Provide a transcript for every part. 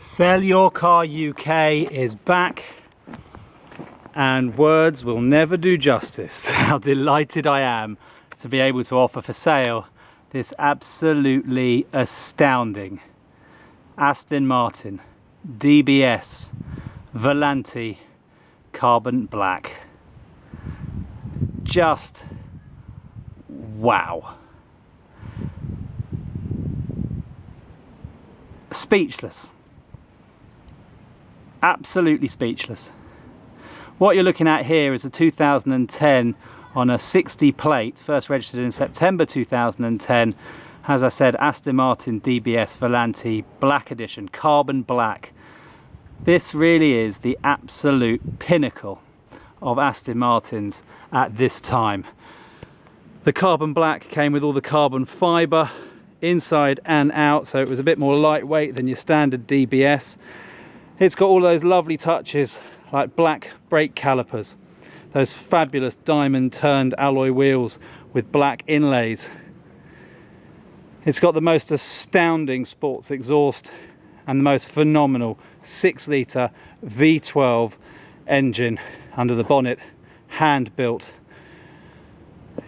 Sell Your Car UK is back, and words will never do justice how delighted I am to be able to offer for sale this absolutely astounding Aston Martin DBS Volante carbon black. Just wow. Speechless. Absolutely speechless. What you're looking at here is a 2010 on a 60 plate, first registered in September 2010. As I said, Aston Martin DBS Volante Black Edition, carbon black. This really is the absolute pinnacle of Aston Martins at this time. The carbon black came with all the carbon fibre inside and out, so it was a bit more lightweight than your standard DBS. It's got all those lovely touches like black brake calipers, those fabulous diamond turned alloy wheels with black inlays. It's got the most astounding sports exhaust and the most phenomenal 6-litre V12 engine under the bonnet, hand built.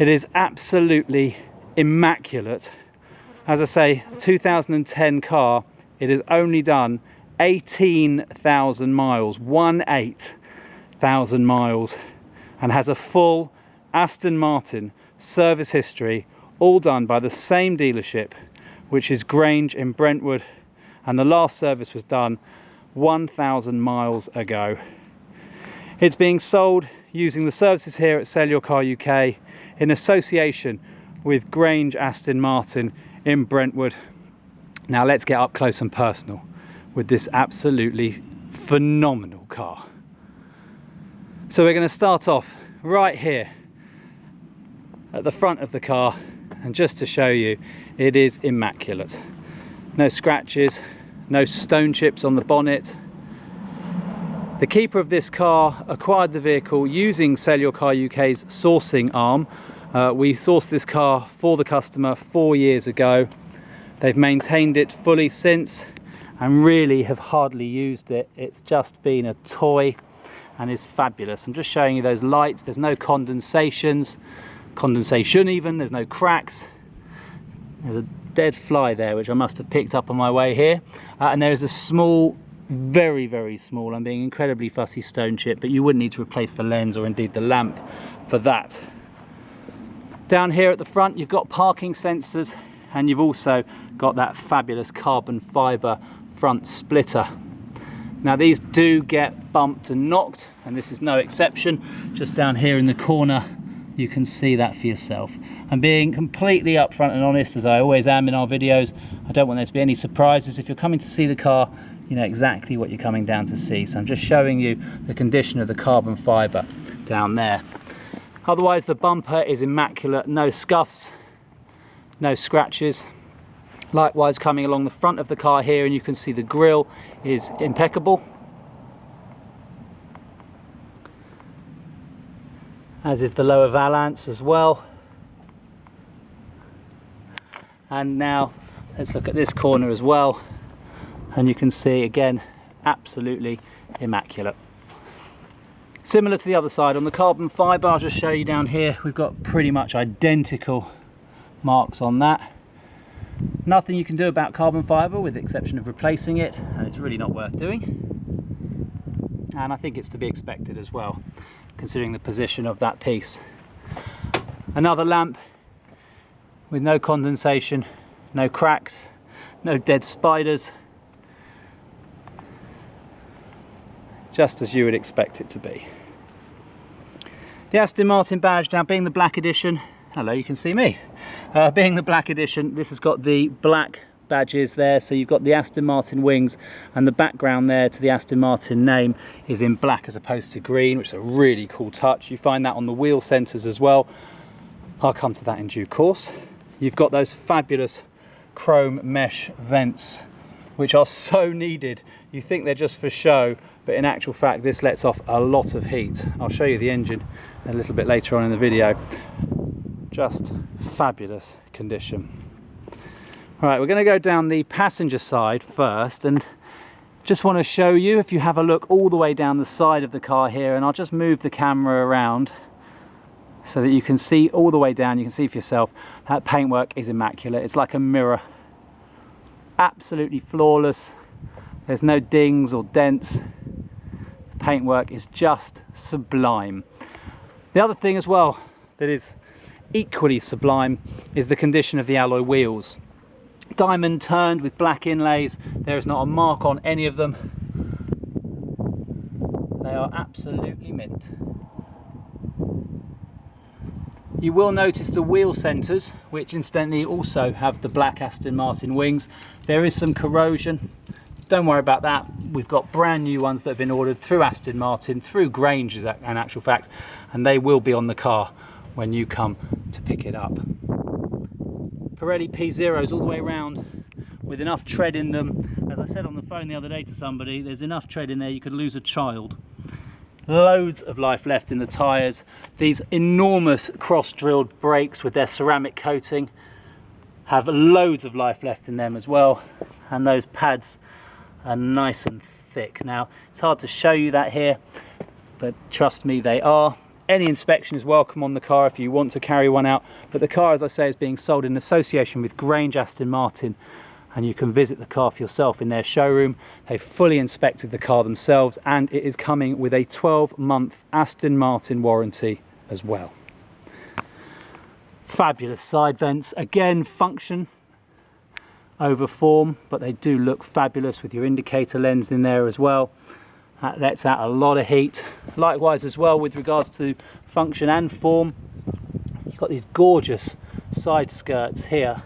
It is absolutely immaculate. As I say, 2010 car, it has only done 18,000 miles, 18,000 miles, and has a full Aston Martin service history, all done by the same dealership, which is Grange in Brentwood, and the last service was done 1,000 miles ago. It's being sold using the services here at Sell Your Car UK in association with Grange Aston Martin in Brentwood. Now let's get up close and personal with this absolutely phenomenal car. So we're going to start off right here at the front of the car, and just to show you, it is immaculate. No scratches, no stone chips on the bonnet. The keeper of this car acquired the vehicle using Sell Your Car UK's sourcing arm. We sourced this car for the customer 4 years ago. They've maintained it fully since and really have hardly used it. It's just been a toy and is fabulous. I'm just showing you those lights. There's no condensation even, there's no cracks. There's a dead fly there which I must have picked up on my way here, and there is a small, very small, I'm being incredibly fussy, stone chip, but you wouldn't need to replace the lens or indeed the lamp for that. Down here at the front you've got parking sensors, and you've also got that fabulous carbon fibre front splitter. Now these do get bumped and knocked, and this is no exception. Just down here in the corner you can see that for yourself. And being completely upfront and honest, as I always am in our videos, I don't want there to be any surprises. If you're coming to see the car, you know exactly what you're coming down to see. So I'm just showing you the condition of the carbon fibre down there. Otherwise the bumper is immaculate, no scuffs, no scratches. Likewise, coming along the front of the car here, and you can see the grille is impeccable, as is the lower valance as well. And now let's look at this corner as well, and you can see again, absolutely immaculate. Similar to the other side, on the carbon fibre, I'll just show you down here, we've got pretty much identical marks on that. Nothing you can do about carbon fibre with the exception of replacing it, and it's really not worth doing. And I think it's to be expected as well, considering the position of that piece. Another lamp with no condensation, no cracks, no dead spiders. Just as you would expect it to be. The Aston Martin badge, now being the black edition, hello, you can see me. Being the black edition, this has got the black badges there, so you've got the Aston Martin wings, and the background there to the Aston Martin name is in black as opposed to green, which is a really cool touch. You find that on the wheel centres as well. I'll come to that in due course. You've got those fabulous chrome mesh vents, which are so needed. You think they're just for show, but in actual fact this lets off a lot of heat. I'll show you the engine a little bit later on in the video. Just fabulous condition. Right, we're going to go down the passenger side first, and Just want to show you, if you have a look all the way down the side of the car here, and I'll just move the camera around so that you can see all the way down, you can see for yourself, that paintwork is immaculate. It's like a mirror. Absolutely flawless. There's no dings or dents. The paintwork is just sublime. The other thing as well that is equally sublime is the condition of the alloy wheels. Diamond turned with black inlays. There is not a mark on any of them. They are absolutely mint. You will notice the wheel centres, which incidentally also have the black Aston Martin wings. There is some corrosion. Don't worry about that. We've got brand new ones that have been ordered through Aston Martin, through Grange in actual fact, and they will be on the car when you come to pick it up. Pirelli P0s all the way around with enough tread in them. As I said on the phone the other day to somebody, there's enough tread in there you could lose a child. Loads of life left in the tyres. These enormous cross-drilled brakes with their ceramic coating have loads of life left in them as well, and those pads are nice and thick. Now it's hard to show you that here, but trust me, they are. Any inspection is welcome on the car if you want to carry one out, but the car, as I say, is being sold in association with Grange Aston Martin, and you can visit the car for yourself in their showroom. They've fully inspected the car themselves, and it is coming with a 12-month Aston Martin warranty as well. Fabulous side vents, again function over form, but they do look fabulous with your indicator lens in there as well. That lets out a lot of heat. Likewise as well with regards to function and form, you've got these gorgeous side skirts here,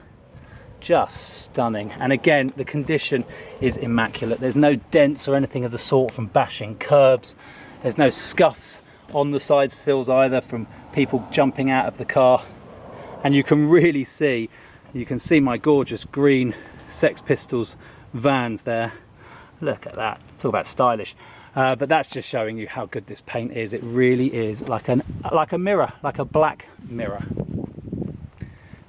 just stunning. And again, the condition is immaculate. There's no dents or anything of the sort from bashing curbs. There's no scuffs on the side sills either from people jumping out of the car. And you can really see, you can see my gorgeous green Sex Pistols vans there. Look at that, talk about stylish. But that's just showing you how good this paint is. It really is like a mirror, like a black mirror.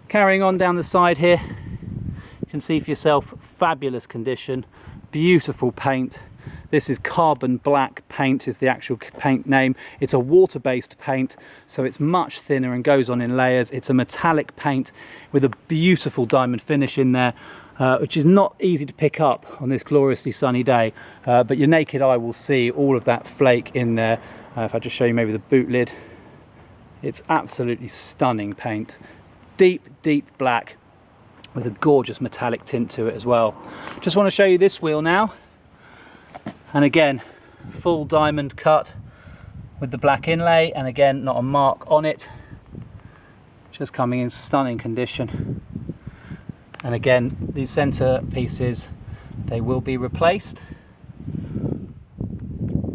Carrying on down the side here, you can see for yourself, fabulous condition, beautiful paint. This is carbon black paint is the actual paint name. It's a water-based paint, so it's much thinner and goes on in layers. It's a metallic paint with a beautiful diamond finish in there, which is not easy to pick up on this gloriously sunny day, but your naked eye will see all of that flake in there. If I just show you maybe the boot lid, it's absolutely stunning paint. Deep, deep black with a gorgeous metallic tint to it as well. Just want to show you this wheel now. And again, full diamond cut with the black inlay, and again, not a mark on it. Just coming in stunning condition. And again, these center pieces, they will be replaced.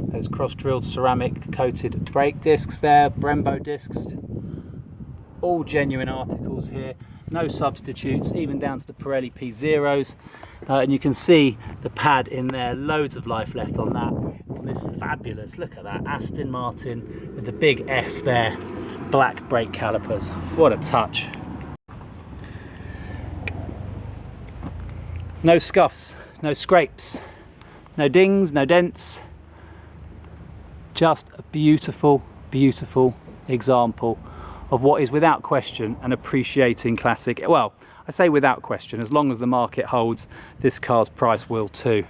Those cross-drilled ceramic coated brake discs there, Brembo discs, all genuine articles here, no substitutes, even down to the Pirelli P0s. And you can see the pad in there, loads of life left on that, on this fabulous, look at that, Aston Martin with the big S there, black brake calipers. What a touch. No scuffs, no scrapes, no dings, no dents. Just a beautiful, beautiful example of what is without question an appreciating classic. Well, I say without question, as long as the market holds, this car's price will too.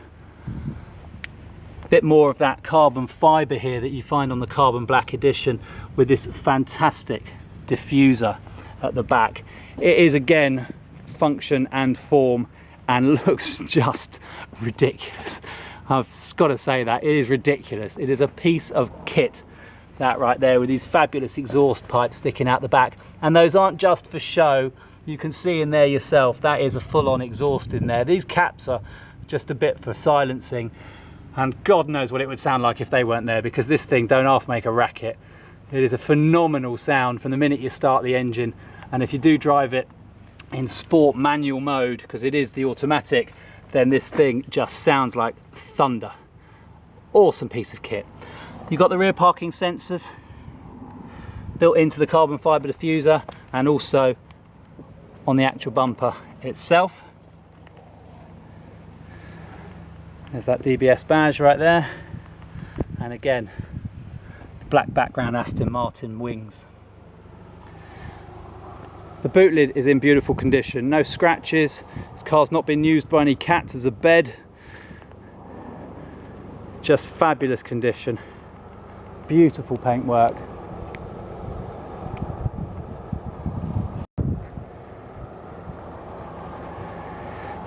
A bit more of that carbon fibre here that you find on the carbon black edition with this fantastic diffuser at the back. It is again function and form and looks just ridiculous. I've got to say that, it is ridiculous. It is a piece of kit, that right there, with these fabulous exhaust pipes sticking out the back. And those aren't just for show. You can see in there yourself, that is a full-on exhaust in there. These caps are just a bit for silencing, and God knows what it would sound like if they weren't there, because this thing don't half make a racket. It is a phenomenal sound from the minute you start the engine, and if you do drive it in sport manual mode, because it is the automatic, then this thing just sounds like thunder. Awesome piece of kit. You've got the rear parking sensors built into the carbon fibre diffuser, and also on the actual bumper itself. There's that DBS badge right there, and again the black background Aston Martin wings. The boot lid is in beautiful condition, no scratches. This car's not been used by any cats as a bed. Just fabulous condition, beautiful paintwork.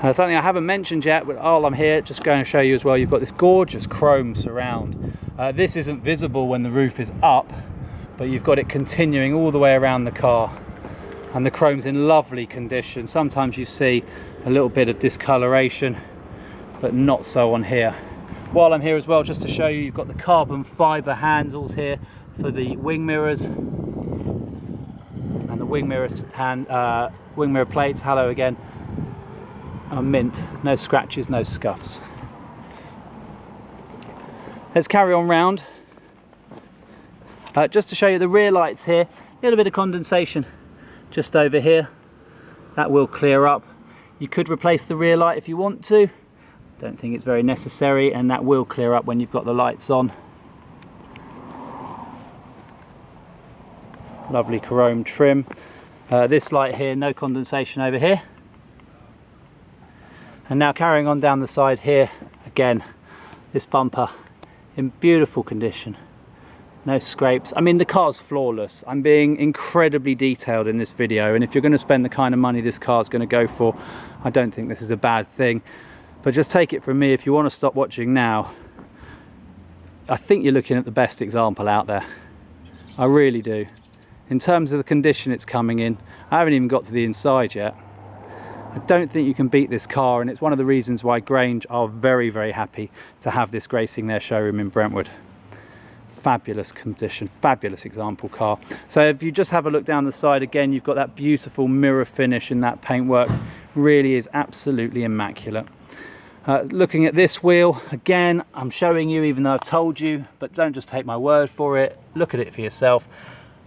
Something I haven't mentioned yet, but while I'm here, just going to show you as well, you've got this gorgeous chrome surround. This isn't visible when the roof is up, but you've got it continuing all the way around the car. And the chrome's in lovely condition. Sometimes you see a little bit of discoloration, but not so on here. While I'm here as well, just to show you, you've got the carbon fibre handles here for the wing mirrors. And the wing mirror plates, hello again, are mint, no scratches, no scuffs. Let's carry on round. Just to show you the rear lights here, a little bit of condensation just over here. That will clear up. You could replace the rear light if you want to. Don't think it's very necessary, and that will clear up when you've got the lights on. Lovely chrome trim. This light here, no condensation over here. And now carrying on down the side here, again, this bumper in beautiful condition. No scrapes. I mean, the car's flawless. I'm being incredibly detailed in this video, and if you're going to spend the kind of money this car's going to go for, I don't think this is a bad thing. But just take it from me, if you want to stop watching now, I think you're looking at the best example out there. I really do. In terms of the condition it's coming in, I haven't even got to the inside yet. I don't think you can beat this car, and it's one of the reasons why Grange are very, very happy to have this gracing their showroom in Brentwood. Fabulous condition, fabulous example car. So if you just have a look down the side again, you've got that beautiful mirror finish in that paintwork. Really is absolutely immaculate. Looking at this wheel, again, I'm showing you even though I've told you, but don't just take my word for it. Look at it for yourself.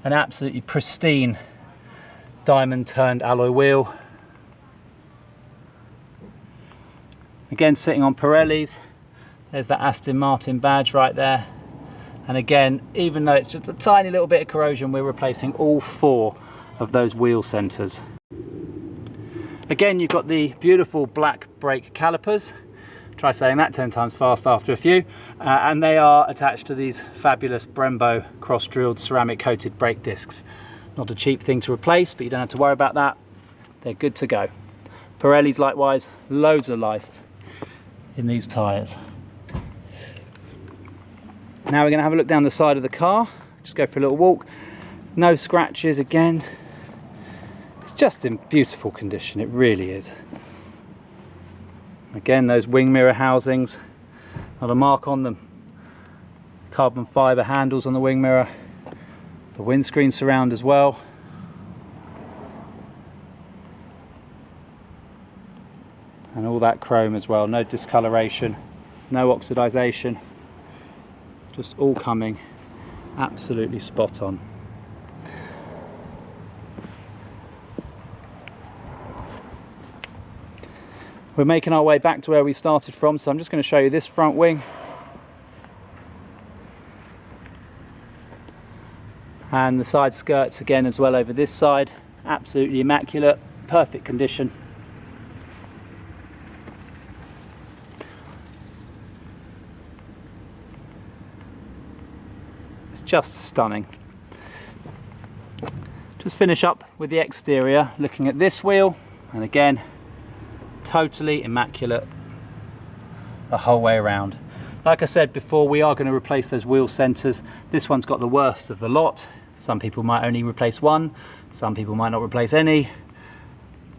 An absolutely pristine diamond turned alloy wheel. Again, sitting on Pirellis. There's that Aston Martin badge right there. And again, even though it's just a tiny little bit of corrosion, we're replacing all 4 of those wheel centers. Again, you've got the beautiful black brake calipers. Try saying that 10 times fast after a few. And they are attached to these fabulous Brembo cross-drilled ceramic coated brake discs. Not a cheap thing to replace, but you don't have to worry about that. They're good to go. Pirellis likewise, loads of life in these tyres. Now we're going to have a look down the side of the car, just go for a little walk. No scratches again. It's just in beautiful condition, it really is. Again, those wing mirror housings, not a mark on them. Carbon fibre handles on the wing mirror. The windscreen surround as well. And all that chrome as well, no discoloration, no oxidization. Just all coming absolutely spot on. We're making our way back to where we started from, so I'm just going to show you this front wing. And the side skirts again as well over this side. Absolutely immaculate, perfect condition. Just stunning. Just finish up with the exterior, looking at this wheel, and again, totally immaculate the whole way around. Like I said before, we are going to replace those wheel centers. This one's got the worst of the lot. Some people might only replace one, some people might not replace any,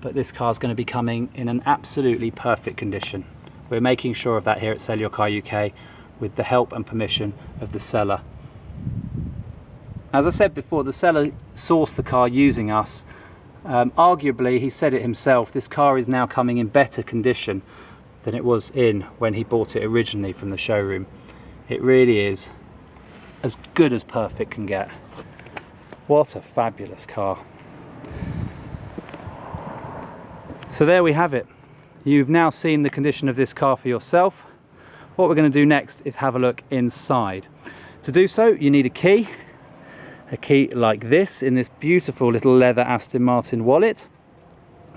but this car's going to be coming in an absolutely perfect condition. We're making sure of that here at Sell Your Car UK with the help and permission of the seller. As I said before, the seller sourced the car using us. Arguably, he said it himself, this car is now coming in better condition than it was in when he bought it originally from the showroom. It really is as good as perfect can get. What a fabulous car. So there we have it. You've now seen the condition of this car for yourself. what we're going to do next is have a look inside. To do so, you need a key like this in this beautiful little leather Aston Martin wallet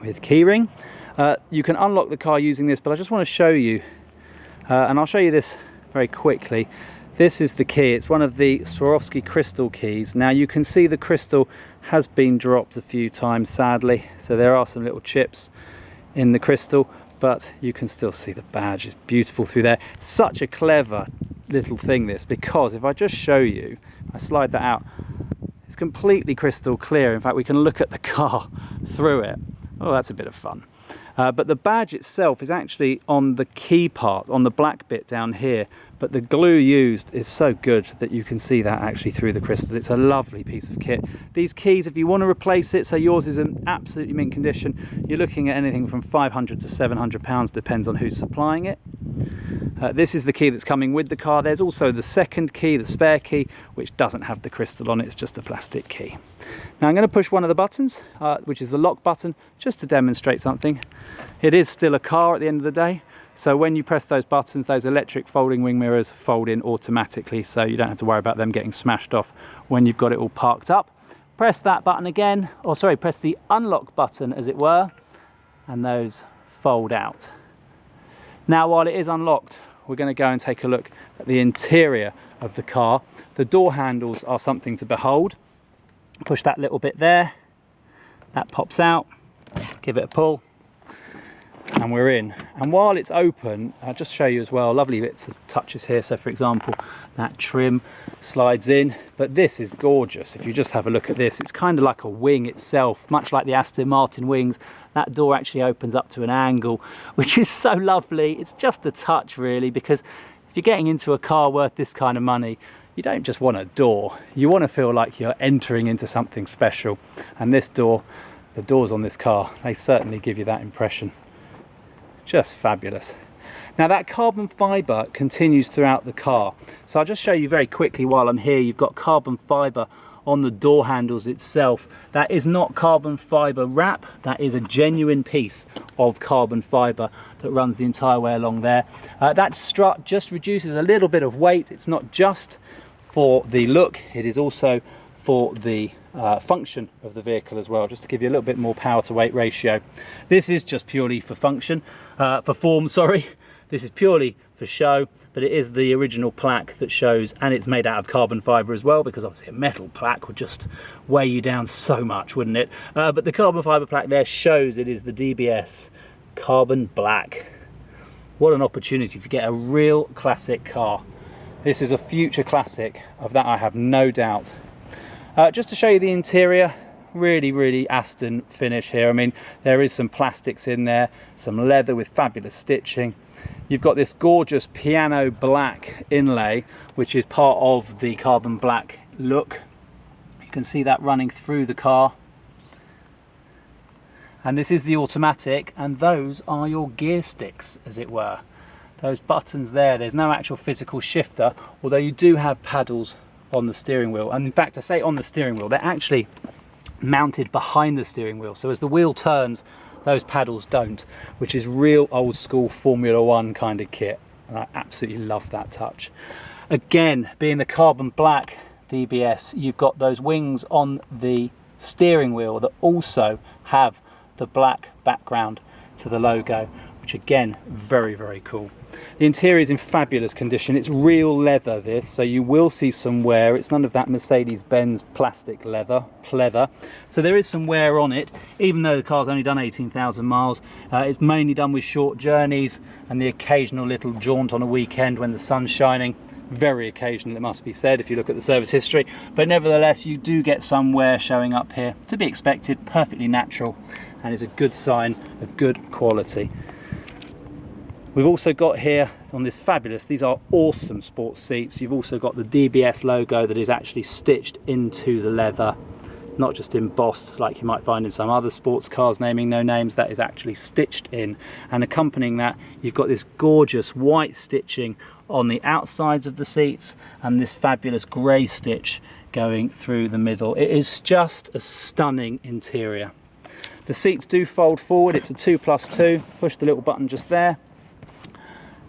with keyring. You can unlock the car using this, but I just want to show you, and I'll show you this very quickly. This is the key. It's one of the Swarovski crystal keys. Now you can see the crystal has been dropped a few times, sadly, so there are some little chips in the crystal, but you can still see the badge. It's beautiful through there. Such a clever little thing this, because if I just show you, I slide that out, it's completely crystal clear. In fact, we can look at the car through it. Oh, that's a bit of fun. But the badge itself is actually on the key part, on the black bit down here, but the glue used is so good that you can see that actually through the crystal. It's a lovely piece of kit. These keys, if you want to replace it, so yours is in absolutely mint condition, you're looking at anything from £500 to £700, depends on who's supplying it. This is the key that's coming with the car. There's also the second key, the spare key, which doesn't have the crystal on it, it's just a plastic key. Now I'm going to push one of the buttons, which is the lock button, just to demonstrate something. It is still a car at the end of the day, so when you press those buttons, those electric folding wing mirrors fold in automatically, so you don't have to worry about them getting smashed off when you've got it all parked up. Press that button again, or sorry, press the unlock button as it were, and those fold out. Now while it is unlocked, we're going to go and take a look at the interior of the car. The door handles are something to behold. Push that little bit there, that pops out, give it a pull, and we're in. And while it's open, I'll just show you as well, lovely bits of touches here. So for example, that trim slides in, but this is gorgeous. If you just have a look at this, it's kind of like a wing itself, much like the Aston Martin wings. That door actually opens up to an angle, which is so lovely. It's just a touch really, because if you're getting into a car worth this kind of money, you don't just want a door, you want to feel like you're entering into something special. And this door, the doors on this car, they certainly give you that impression. Just fabulous. Now that carbon fibre continues throughout the car. So I'll just show you very quickly while I'm here. You've got carbon fibre on the door handles itself. That is not carbon fibre wrap, that is a genuine piece of carbon fibre that runs the entire way along there. That strut just reduces a little bit of weight. It's not just for the look, it is also for the function of the vehicle as well, just to give you a little bit more power to weight ratio. This is just purely for function, for form, sorry. This is purely for show, but it is the original plaque that shows, and it's made out of carbon fibre as well, because obviously a metal plaque would just weigh you down so much, wouldn't it? But the carbon fibre plaque there shows it is the DBS Carbon Black. What an opportunity to get a real classic car. This is a future classic, of that I have no doubt. Just to show you the interior, really Aston finish here. I mean, there is some plastics in there, some leather with fabulous stitching. You've got this gorgeous piano black inlay, which is part of the carbon black look. You can see that running through the car. And this is the automatic, and those are your gear sticks, as it were. Those buttons there, there's no actual physical shifter, although you do have paddles on the steering wheel. And in fact, I say on the steering wheel, they're actually mounted behind the steering wheel. So as the wheel turns, those paddles don't, which is real old school Formula One kind of kit. And I absolutely love that touch. Again, being the carbon black DBS, you've got those wings on the steering wheel that also have the black background to the logo, which again, very cool. The interior is in fabulous condition. It's real leather, this, so you will see some wear. It's none of that Mercedes-Benz plastic leather, pleather. So there is some wear on it, even though the car's only done 18,000 miles. It's mainly done with short journeys and the occasional little jaunt on a weekend when the sun's shining. Very occasional, it must be said, if you look at the service history. But nevertheless, you do get some wear showing up here. To be expected, perfectly natural, and is a good sign of good quality. We've also got here on this fabulous, these are awesome sports seats. You've also got the DBS logo that is actually stitched into the leather, not just embossed like you might find in some other sports cars, naming no names. That is actually stitched in, and accompanying that, you've got this gorgeous white stitching on the outsides of the seats and this fabulous grey stitch going through the middle. It is just a stunning interior. The seats do fold forward. It's a 2+2. Push the little button just there.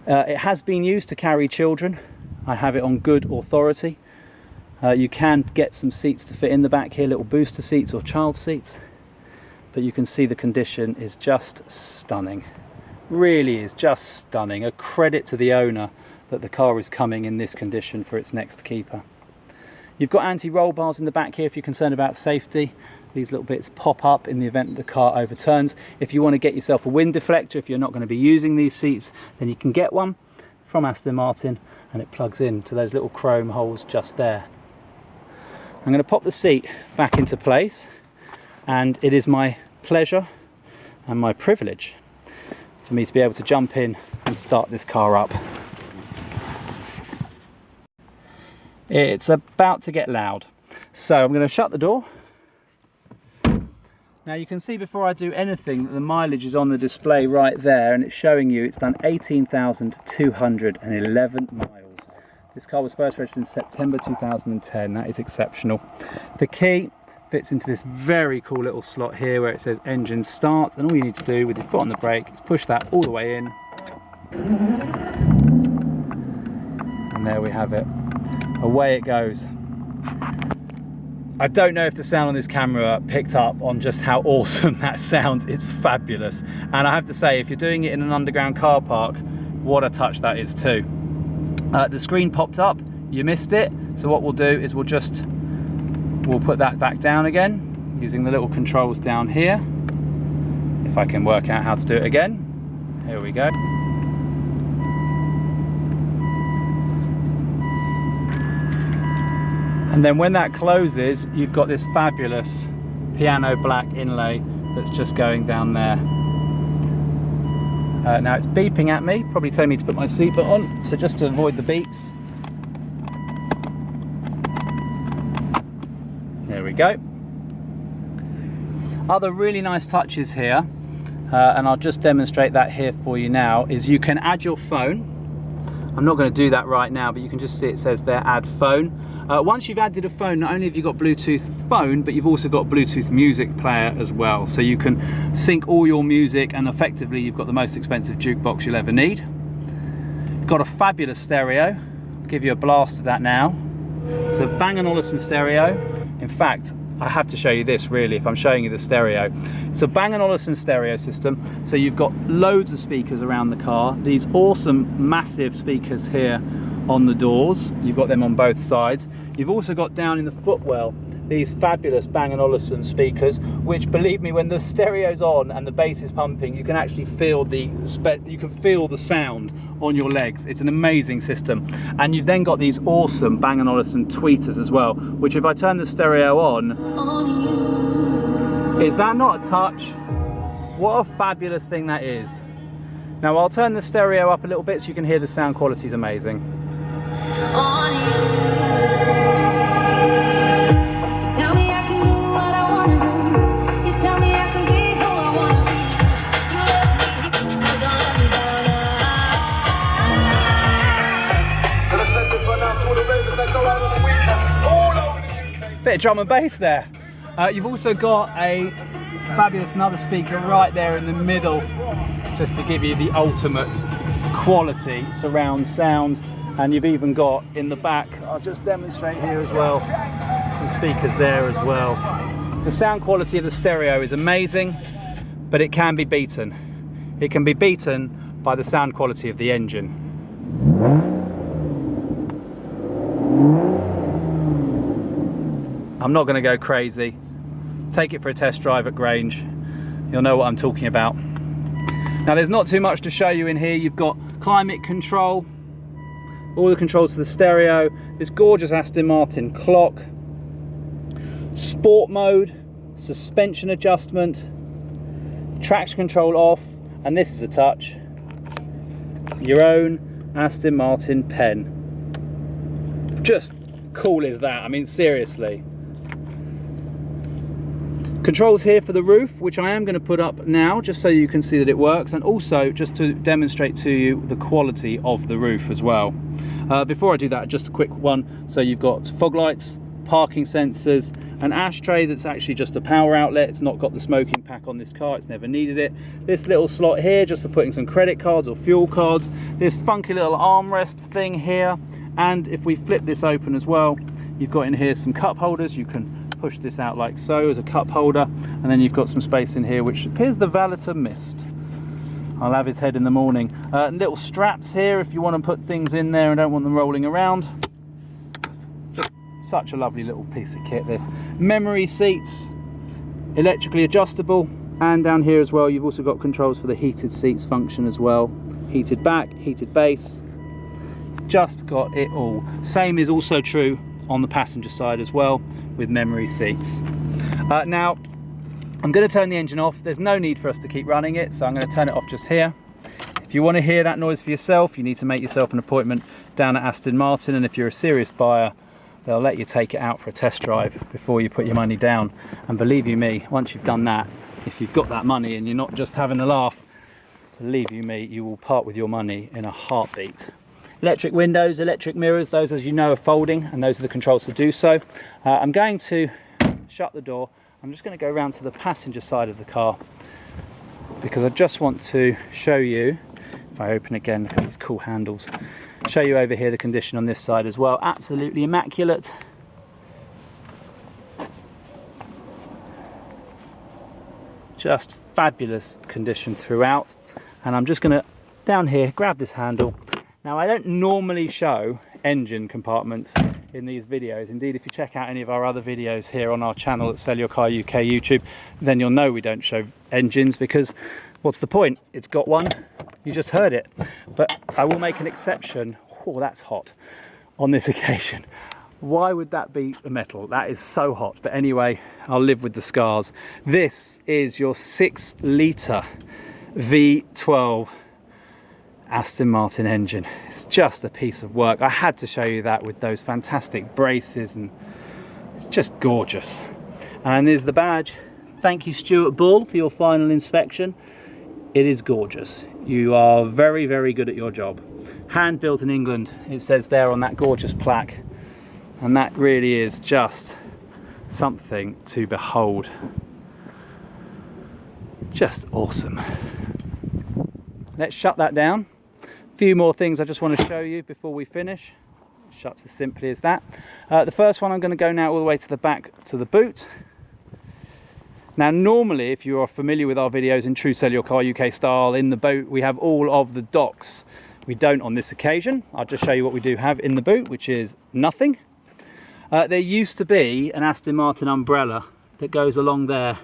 It has been used to carry children. I have it on good authority. You can get some seats to fit in the back here, little booster seats or child seats, but you can see the condition is just stunning. Really is just stunning. A credit to the owner that the car is coming in this condition for its next keeper. You've got anti-roll bars in the back here if you're concerned about safety. These little bits pop up in the event that the car overturns. If you want to get yourself a wind deflector, if you're not going to be using these seats, then you can get one from Aston Martin, and it plugs in to those little chrome holes just there. I'm going to pop the seat back into place, and it is my pleasure and my privilege for me to be able to jump in and start this car up. It's about to get loud, so I'm going to shut the door. Now you can see before I do anything that the mileage is on the display right there, and it's showing you it's done 18,211 miles. This car was first registered in September 2010. That is exceptional. The key fits into this very cool little slot here where it says engine start, and all you need to do with your foot on the brake is push that all the way in, and there we have it. Away it goes. I don't know if the sound on this camera picked up on just how awesome that sounds. It's fabulous. And I have to say, if you're doing it in an underground car park, what a touch that is too. The screen popped up, you missed it. So what we'll do is we'll put that back down again using the little controls down here. If I can work out how to do it again. Here we go. And then when that closes, you've got this fabulous piano black inlay that's just going down there. Now it's beeping at me, probably telling me to put my seatbelt on, so just to avoid the beeps. There we go. Other really nice touches here, and I'll just demonstrate that here for you now, is you can add your phone. I'm not going to do that right now, but you can just see it says there, add phone. Once you've added a phone, not only have you got Bluetooth phone, but you've also got Bluetooth music player as well. So you can sync all your music, and effectively you've got the most expensive jukebox you'll ever need. You've got a fabulous stereo. I'll give you a blast of that now. It's a Bang & Olufsen stereo. In fact, I have to show you this really if I'm showing you the stereo. It's a Bang & Olufsen stereo system. So you've got loads of speakers around the car. These awesome massive speakers here on the doors, you've got them on both sides. You've also got down in the footwell these fabulous Bang & Olufsen speakers, which, believe me, when the stereo's on and the bass is pumping, you can actually feel the sound on your legs. It's an amazing system. And you've then got these awesome Bang & Olufsen tweeters as well, which if I turn the stereo on, is that not a touch? What a fabulous thing that is. Now I'll turn the stereo up a little bit so you can hear the sound quality is amazing. Bit of drum and bass there. You've also got a fabulous another speaker right there in the middle, just to give you the ultimate quality surround sound. And you've even got in the back, I'll just demonstrate here as well, some speakers there as well. The sound quality of the stereo is amazing, but it can be beaten. It can be beaten by the sound quality of the engine. I'm not going to go crazy. Take it for a test drive at Grange. You'll know what I'm talking about. Now there's not too much to show you in here. You've got climate control, all the controls for the stereo, this gorgeous Aston Martin clock, sport mode, suspension adjustment, traction control off, and this is a touch, your own Aston Martin pen. Just cool as that, I mean seriously. Controls here for the roof, which I am going to put up now just so you can see that it works, and also just to demonstrate to you the quality of the roof as well. Before I do that, just a quick one. So you've got fog lights, parking sensors, an ashtray that's actually just a power outlet. It's not got the smoking pack on this car, it's never needed it. This little slot here just for putting some credit cards or fuel cards. This funky little armrest thing here, and if we flip this open as well, you've got in here some cup holders. You can push this out like so as a cup holder, and then you've got some space in here which appears the valeter missed. I'll have his head in the morning. Little straps here if you want to put things in there and don't want them rolling around. Just such a lovely little piece of kit, this. Memory seats, electrically adjustable, and down here as well you've also got controls for the heated seats function as well. Heated back, heated base. It's just got it all. Same is also true on the passenger side as well, with memory seats. Now I'm going to turn the engine off. There's no need for us to keep running it, so I'm going to turn it off just here. If you want to hear that noise for yourself, you need to make yourself an appointment down at Aston Martin, and if you're a serious buyer, they'll let you take it out for a test drive before you put your money down. And believe you me, once you've done that, if you've got that money and you're not just having a laugh, believe you me, you will part with your money in a heartbeat. Electric windows, electric mirrors, those, as you know, are folding, and those are the controls to do so. I'm going to shut the door. I'm just going to go around to the passenger side of the car because I just want to show you, if I open again, look at these cool handles, show you over here the condition on this side as well. Absolutely immaculate. Just fabulous condition throughout. And I'm just going to, down here, grab this handle. Now, I don't normally show engine compartments in these videos. Indeed, if you check out any of our other videos here on our channel at SellYourCarUK YouTube, then you'll know we don't show engines, because what's the point? It's got one, you just heard it. But I will make an exception. Oh, that's hot on this occasion. Why would that be a metal? That is so hot. But anyway, I'll live with the scars. This is your 6-litre V12 Aston Martin engine. It's just a piece of work. I had to show you that with those fantastic braces, and it's just gorgeous. And there's the badge. Thank you, Stuart Bull, for your final inspection. It is gorgeous. You are very, very good at your job. Hand built in England, it says there on that gorgeous plaque, and that really is just something to behold. Just awesome. Let's shut that down. Few more things I just want to show you before we finish. It shuts as simply as that. The first one, I'm going to go now all the way to the back to the boot. Now, normally, if you are familiar with our videos in true SellYourCarUK style, in the boot we have all of the docks. We don't on this occasion. I'll just show you what we do have in the boot, which is nothing. There used to be an Aston Martin umbrella that goes along there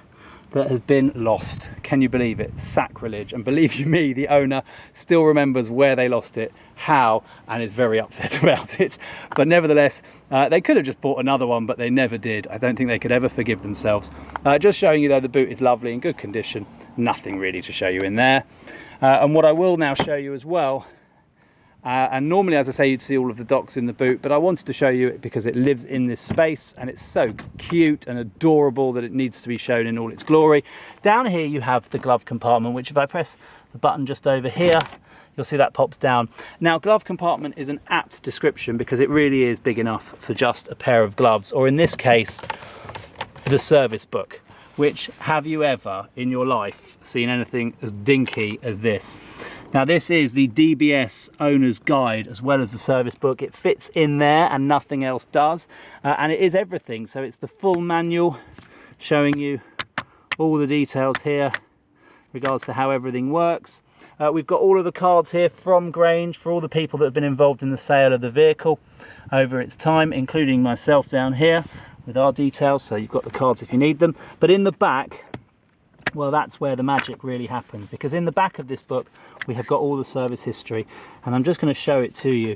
that has been lost. Can you believe it? Sacrilege. And believe you me, the owner still remembers where they lost it, how, and is very upset about it. But nevertheless, they could have just bought another one, but they never did. I don't think they could ever forgive themselves. Just showing you though, the boot is lovely, in good condition. Nothing really to show you in there. And what I will now show you as well, and normally, as I say, you'd see all of the docks in the boot, but I wanted to show you it because it lives in this space and it's so cute and adorable that it needs to be shown in all its glory. Down here you have the glove compartment, which if I press the button just over here, you'll see that pops down. Now, glove compartment is an apt description because it really is big enough for just a pair of gloves, or in this case, the service book. Which, have you ever in your life seen anything as dinky as this? Now, this is the DBS owner's guide as well as the service book. It fits in there and nothing else does, and it is everything. So it's the full manual showing you all the details here in regards to how everything works. We've got all of the cards here from Grange for all the people that have been involved in the sale of the vehicle over its time, including myself down here with our details. So you've got the cards if you need them. But in the back, well, that's where the magic really happens, because in the back of this book we have got all the service history, and I'm just going to show it to you.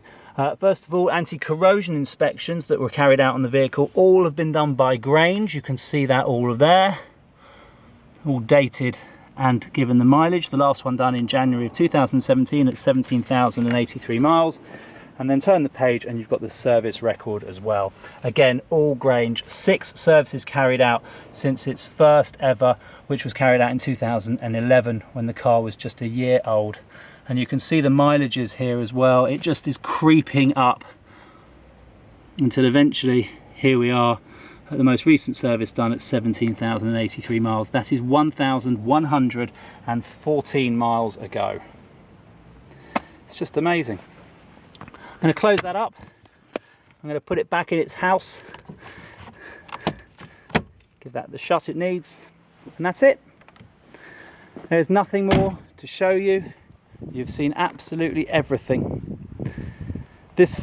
First of all, anti-corrosion inspections that were carried out on the vehicle all have been done by Grange. You can see that all of there, all dated and given the mileage. The last one done in January of 2017 at 17,083 miles. And then turn the page and you've got the service record as well. Again, all Grange, 6 services carried out since its first ever, which was carried out in 2011 when the car was just a year old. And you can see the mileages here as well. It just is creeping up until eventually here we are at the most recent service done at 17,083 miles. That is 1,114 miles ago. It's just amazing. I'm going to close that up. I'm going to put it back in its house. Give that the shut it needs. And that's it. There's nothing more to show you. You've seen absolutely everything. This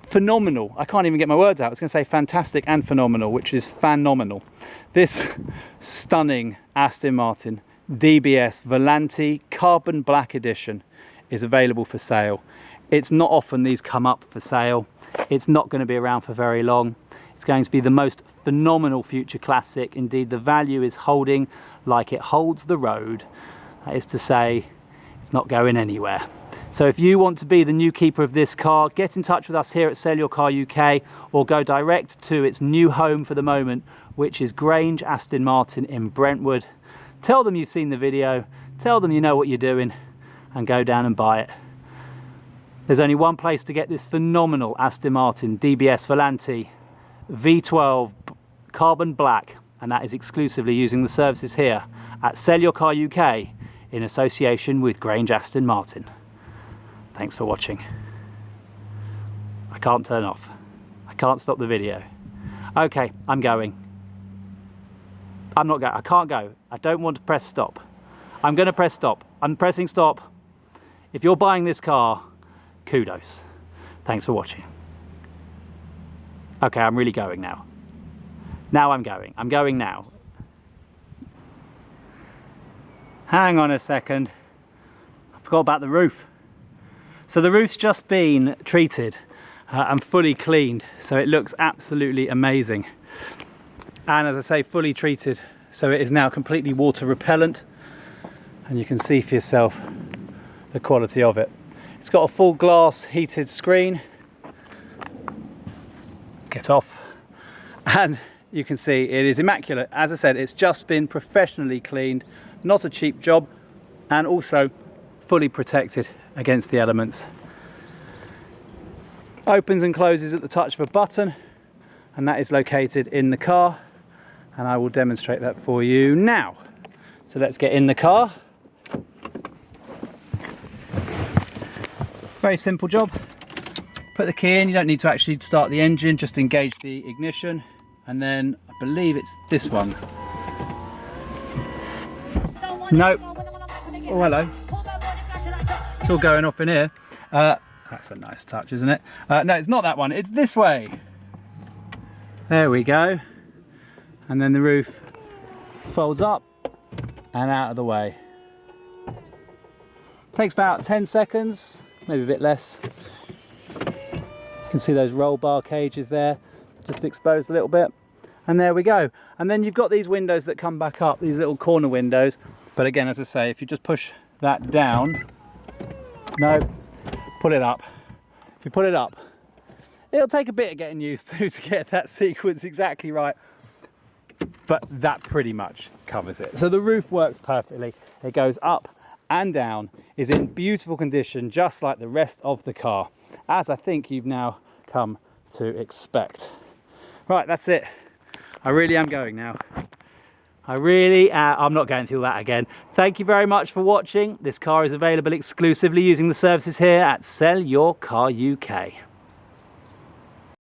phenomenal, I can't even get my words out, I was going to say fantastic and phenomenal, which is phenomenal. This stunning Aston Martin DBS Volante Carbon Black Edition is available for sale. It's not often these come up for sale. It's not going to be around for very long. It's going to be the most phenomenal future classic. Indeed, the value is holding like it holds the road. That is to say, it's not going anywhere. So if you want to be the new keeper of this car, get in touch with us here at Sell Your Car UK, or go direct to its new home for the moment, which is Grange Aston Martin in Brentwood. Tell them you've seen the video, tell them you know what you're doing, and go down and buy it. There's only one place to get this phenomenal Aston Martin DBS Volante V12 Carbon Black, and that is exclusively using the services here at Sell Your Car UK in association with Grange Aston Martin. Thanks for watching. I can't turn off. I can't stop the video. Okay, I'm going. I'm not going. I can't go. I don't want to press stop. I'm going to press stop. I'm pressing stop. If you're buying this car, kudos. Thanks for watching. Okay, I'm really going now. Now I'm going. I'm going now. Hang on a second. I forgot about the roof. So the roof's just been treated and fully cleaned, so it looks absolutely amazing. And as I say, fully treated, so it is now completely water repellent, and you can see for yourself the quality of it. It's got a full glass heated screen. Get off. And you can see it is immaculate. As I said, it's just been professionally cleaned, not a cheap job, and also fully protected against the elements. Opens and closes at the touch of a button, and that is located in the car, and I will demonstrate that for you now. So let's get in the car. Very simple job. Put the key in. You don't need to actually start the engine, just engage the ignition, and then I believe it's this one. Nope. Oh, hello. It's all going off in here. That's a nice touch, isn't it? No, it's not that one. It's this way. There we go. And then the roof folds up and out of the way. Takes about 10 seconds, maybe a bit less. You can see those roll bar cages there, just exposed a little bit. And there we go. And then you've got these windows that come back up, these little corner windows. But again, as I say, if you just push that down, no, pull it up. If you pull it up, it'll take a bit of getting used to get that sequence exactly right. But that pretty much covers it. So the roof works perfectly. It goes up and down, is in beautiful condition, just like the rest of the car, as I think you've now come to expect. Right, that's it. I really am going now. I'm not going through that again. Thank you very much for watching. This car is available exclusively using the services here at Sell Your Car UK.